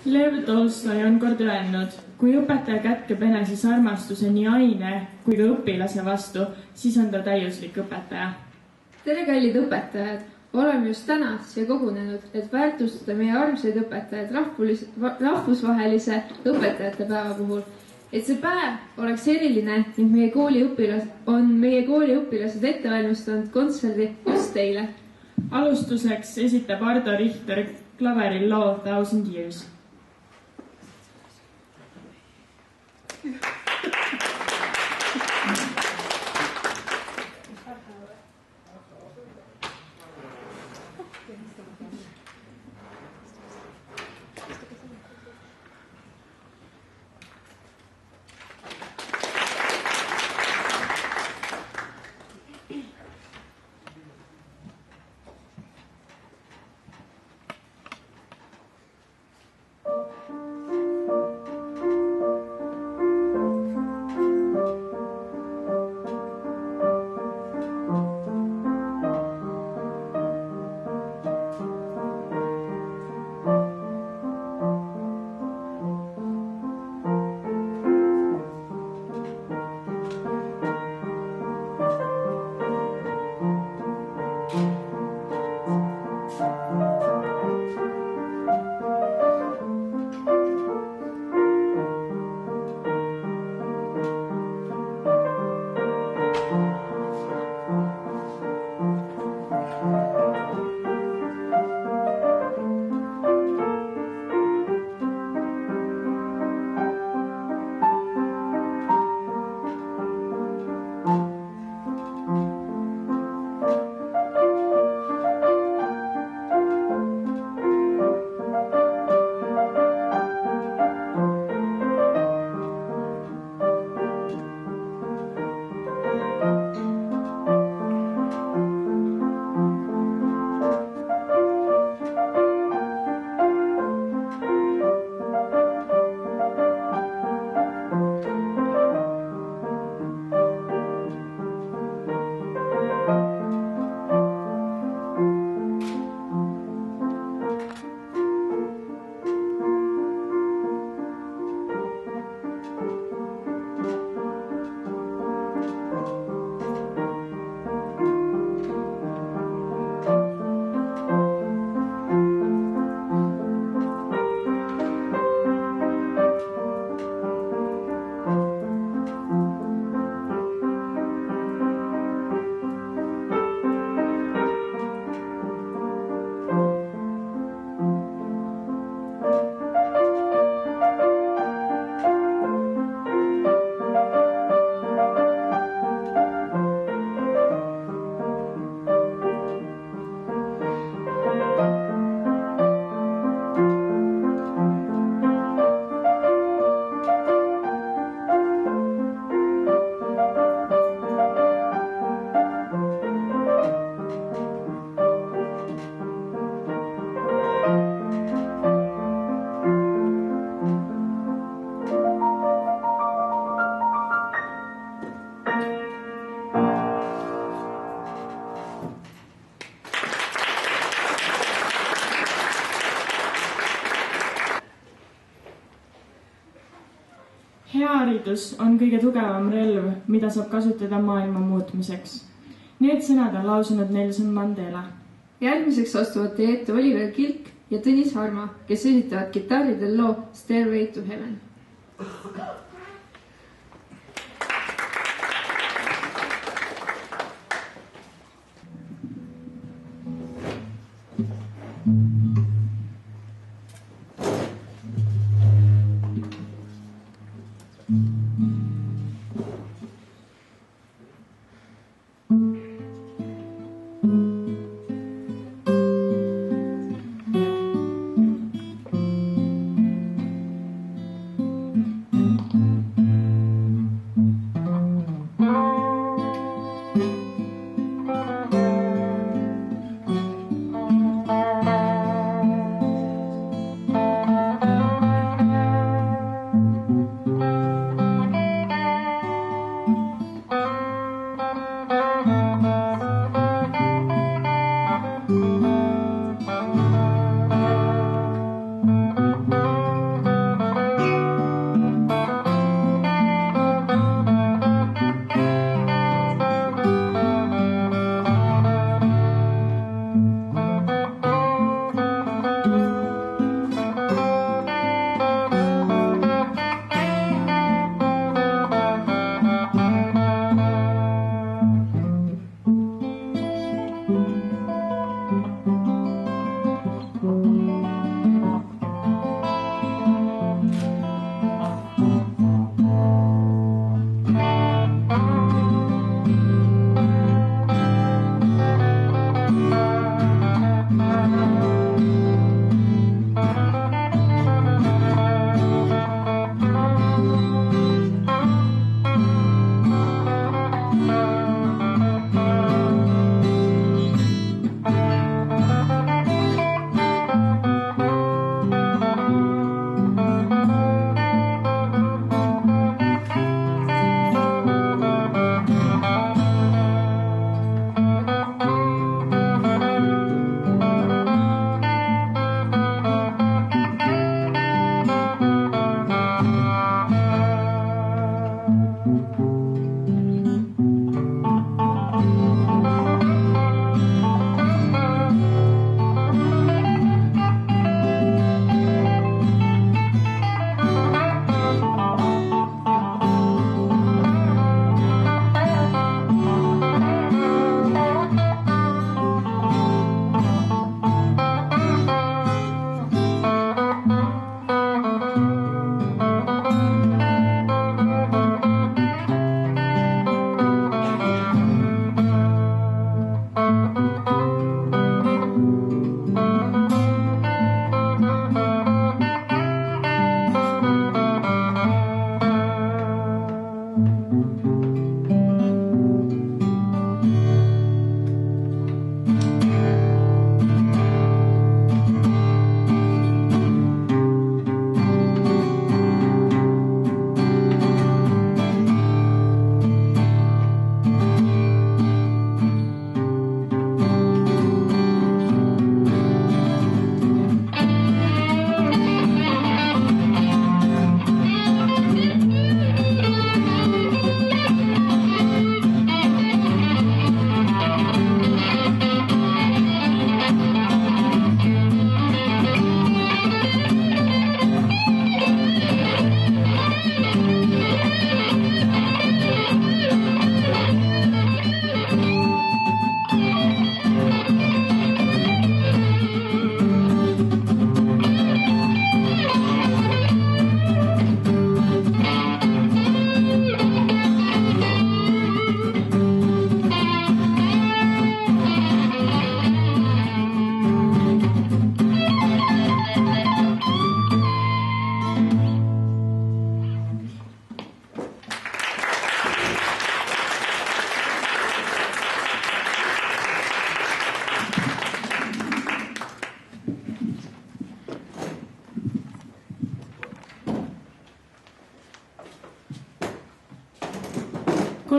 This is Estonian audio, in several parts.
Lev Tolstoi on kord öelnud, kui õpetaja kätkeb eneses armastuse nii aine kui ka õpilase vastu, siis on ta täiuslik õpetaja. Tere, kallid õpetajad! Oleme just täna siia kogunenud, et väärtustada meie armsaid õpetajaid rahvusvahelise õpetajate päeva puhul. Et see päev oleks eriline ning meie kooli õpilased ette valmistanud kontserdi just teile. Alustuseks esitab Ardo Richter klaveril loo 1000 Years. Hea haridus on kõige tugevam relv, mida saab kasutada maailma muutmiseks. Need sõnad on lausunud Nelson Mandela. Järgmiseks astuvad teie ette Oliver Kilk ja Tõnis Harma, kes esitavad kitarridel loo Stairway to Heaven.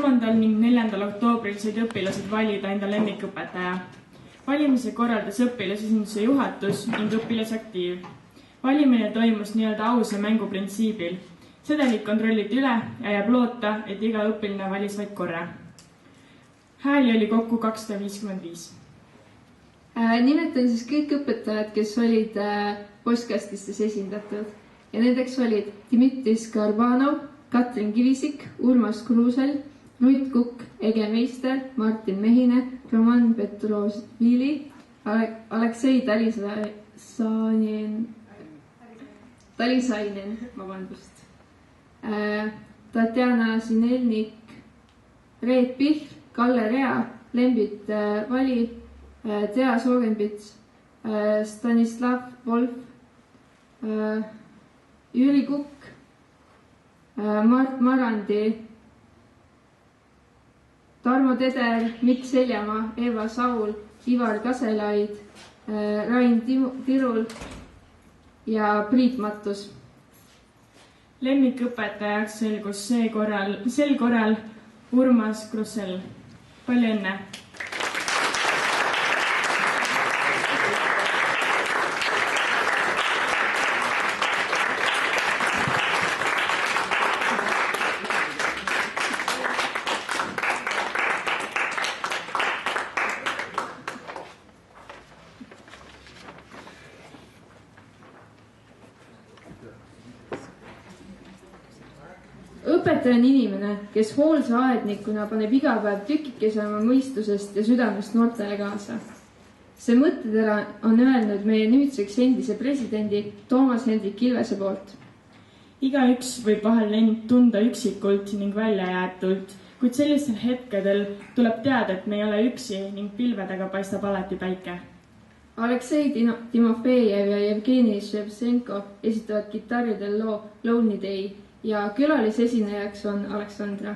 3. ning 4. oktoobril said õpilased valida enda lemmikõpetaja. Valimise korraldas õpilasesinduse juhatus ning õpilasaktiiv. Valimine toimus nii-öelda ausa mängu printsiibil. Sedelid kontrolliti üle ja jääb loota, et iga õpilane valis vaid korra. Hääli oli kokku 255. Nimetan siis kõik õpetajad, kes olid postkastistes esindatud ja nendeks olid Dimitris Karbanov, Katrin Kivisik, Urmas Kruusel, Rutt Kukk, Ege Meister, Martin Mehine, Roman Petrovili, Aleksei Talisainen, Tatjana Sinelnik, Reet Pihl, Kalle Rea, Lembit Vali, Tea Soogenpits, Stanislav Wolf, Jüri Kukk, Mart Marandi, Tarmo Teder, Mikk Seljamaa, Eva Saul, Ivar Kaselaid, Rain Tirul ja Priit Mattus. Lemmikõpetajaks selgus sel korral Urmas Kruusel. Palju õnne! Õpetaja on inimene, kes hoolsa aednikuna paneb iga päev tükikese oma mõistusest ja südamest noortele kaasa. See mõttetera on öelnud meie nüüdseks endise presidendi Toomas Hendrik Ilvese poolt. Igaüks võib vahel end tunda üksikult ning väljajäetult, kuid sellistel hetkedel tuleb teada, et me ei ole üksi ning pilve taga paistab alati päike. Aleksei Timofejev ja Jevgeni Ševtšenko esitavad kitarridel loo Lonely Day ja külalisesinejaks on Aleksandra.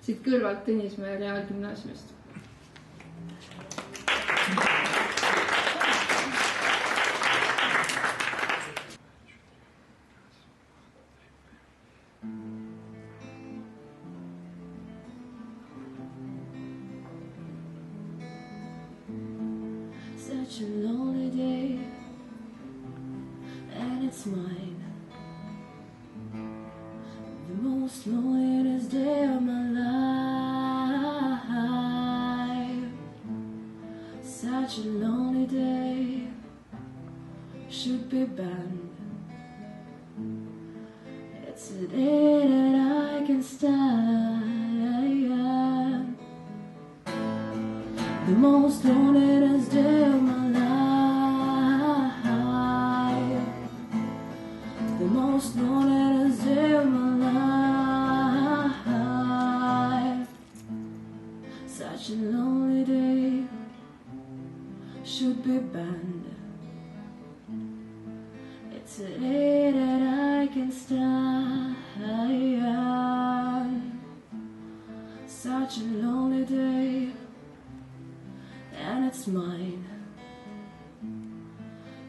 Siit kõrvalt Tõnismäe Reaalgümnaasiumist. Such a lonely day, and it's mine. The most loneliest day of my life. Such a lonely day should be banned. It's a day that I can stand. The most loneliest day of my life. The most loneliest day of my life. Such a lonely day should be banned. It's a day that I can stand. Such a lonely day, and it's mine.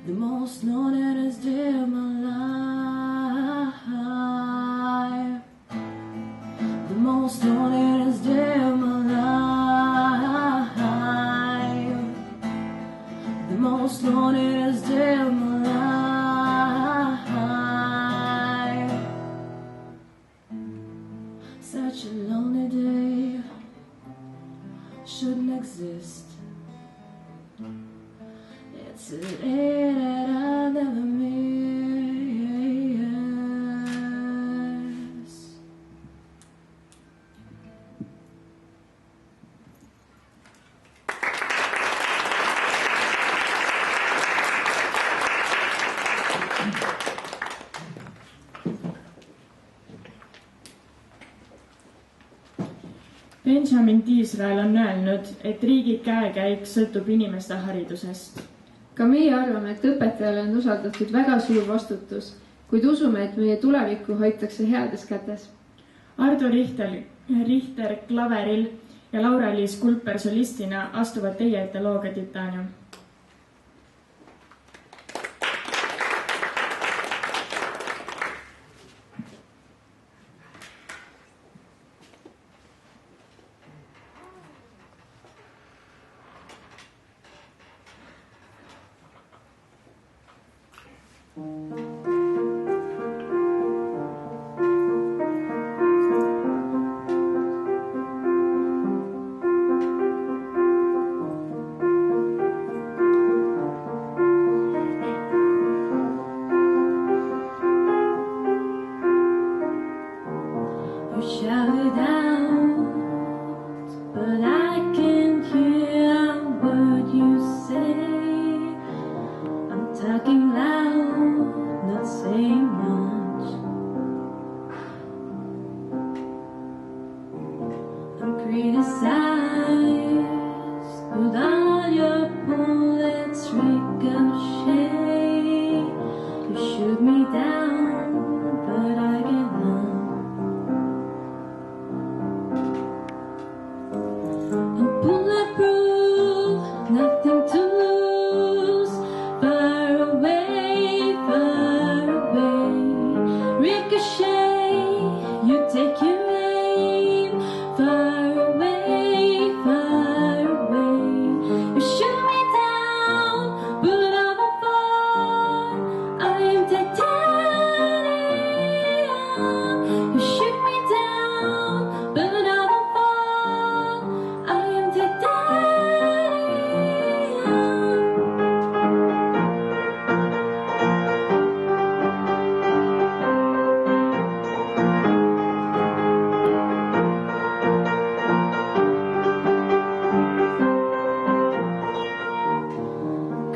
The most loneliest day of my life. The most loneliest day of my life. The most loneliest day of my life. Such a lonely day shouldn't exist. It's a day that I'll never miss. Benjamin Disrael on öelnud, et riigi käekäik sõltub inimeste haridusest. Ka meie arvame, et õpetajale on usaldatud väga suur vastutus, kuid usume, et meie tulevikku hoitakse heades kätes. Ardo Richter klaveril ja Laura-Liis Kulper solistina astuvad teie ette looga Titanium. You shouted out, but I can't hear a word you say. I'm talking loud, not saying much. I'm criticized, but all your bullets ricochet. You shoot me down, but I get up. I'm bulletproof, nothing to lose. Far away, far away. Ricochet, you take your aim. Far away, far away. You shoot me down, but I won't fall. I am titanium. You shoot me down, but I won't fall. I am titanium.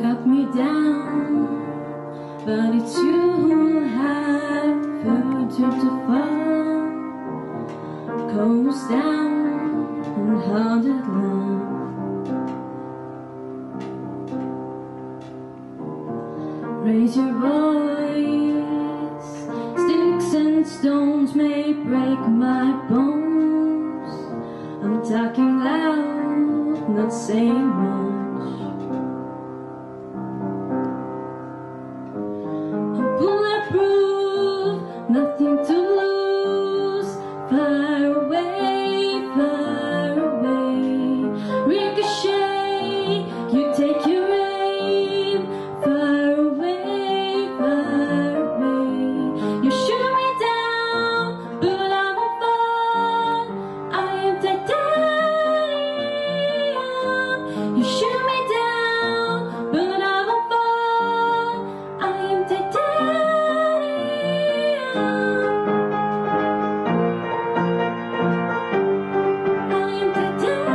Cut me down, but it's you who have further to fall. Goes down and held it long. Raise your voice. Sticks and stones may break my bones. I'm talking loud, not saying much. I'm bulletproof, nothing to lose. Far away, far away. Ricochet, you take your aim. Far away, far away. You shoot me down, but I won't fall. I am titanium. You shoot me down, but I won't fall. I am titanium. I am titanium.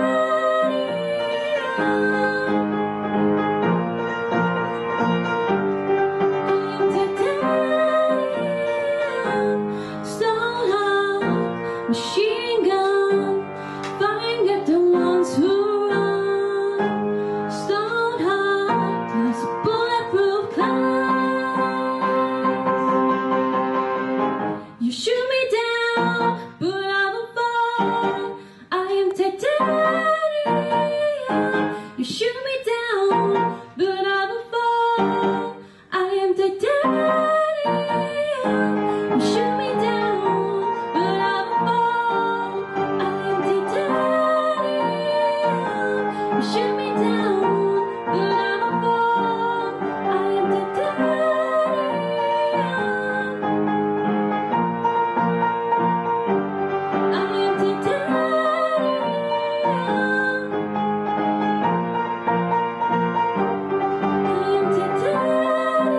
Stone heart, machine gun, firing at the ones who run. Stone heart, there's a bulletproof glass. You shoot me down, but I won't fall. I am titanium. You shoot me down, but I won't fall. I am titanium. You shoot me down, but I won't fall. I am titanium. You shoot me down, but I won't fall. I am titanium. I am titanium. I am titanium.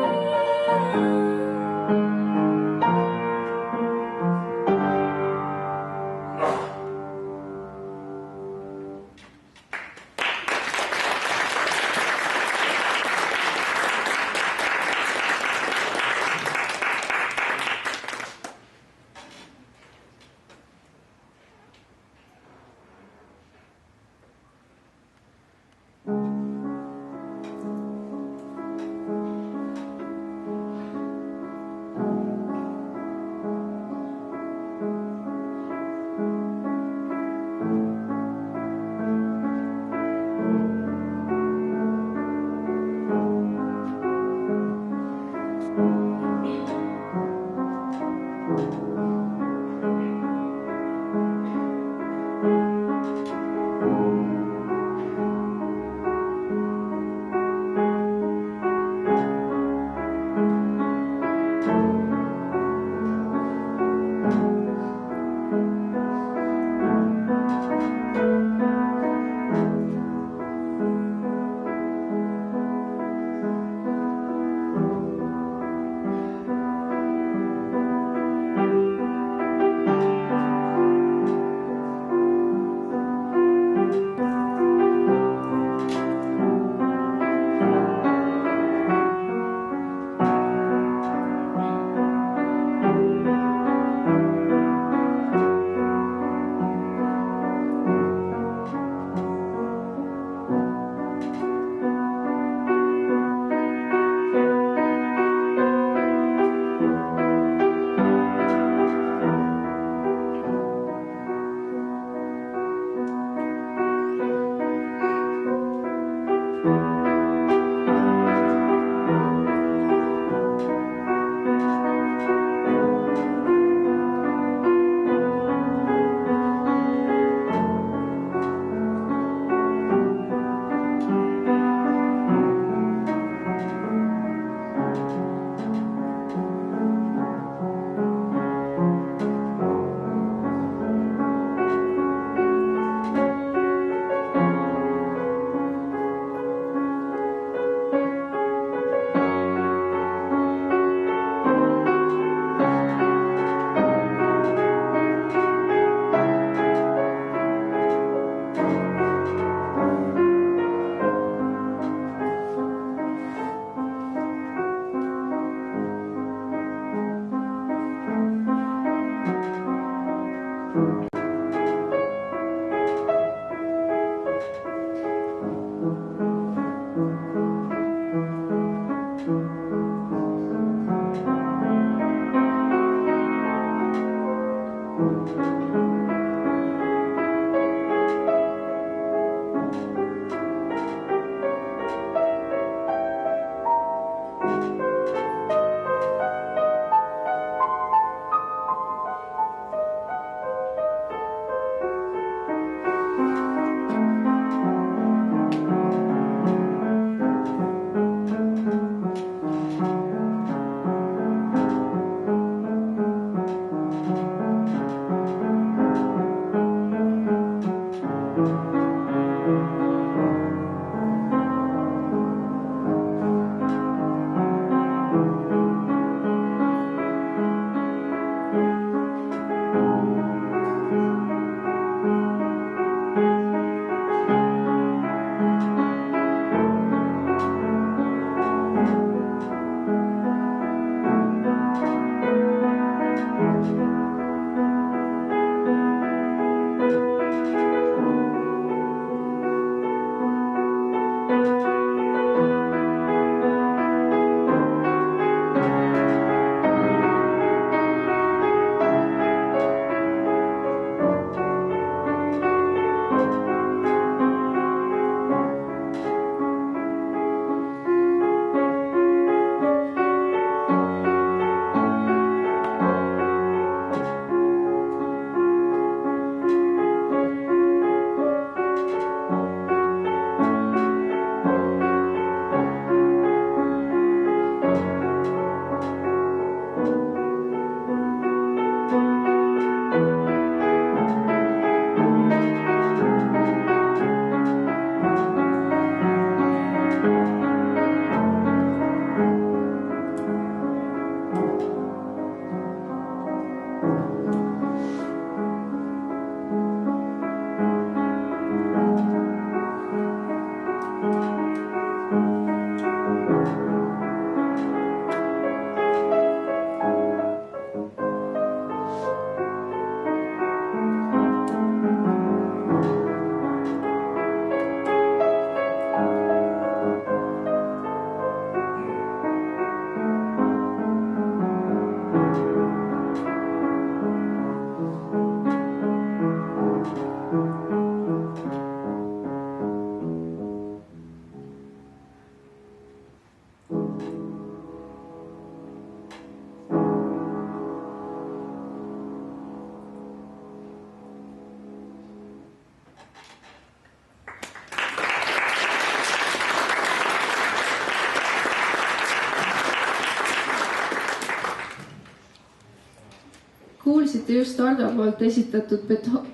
kuulsite just Ardo poolt esitatud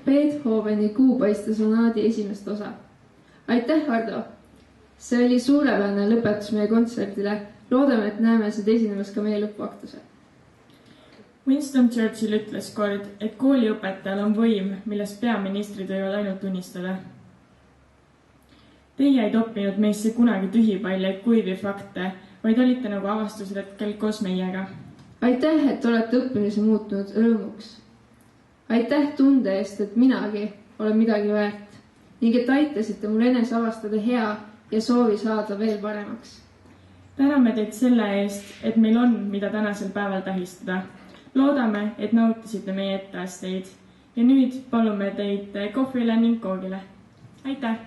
Beethoveni Kuupaiste sonaadi esimest osa. Aitäh, Ardo! See oli suurepärane lõpetus meie kontserdile. Loodame, et näeme seda esinemas ka meie lõpuaktusel. Winston Churchill ütles kord, et kooliõpetajal on võim, millest peaministrid võivad ainult unistada. Teie ei toppinud meisse kunagi tühipaljaid kuivi fakte, vaid olite nagu avastusretkel koos meiega. Aitäh, et olete õppimise muutnud rõõmuks. Aitäh tunde eest, et minagi olen midagi väärt ning et aitasite mul enese avastada hea ja soovi saada veel paremaks. Täname teid selle eest, et meil on, mida tänasel päeval tähistada. Loodame, et nautisite meie etteasteid ja nüüd palume teid kohvile ning koogile. Aitäh!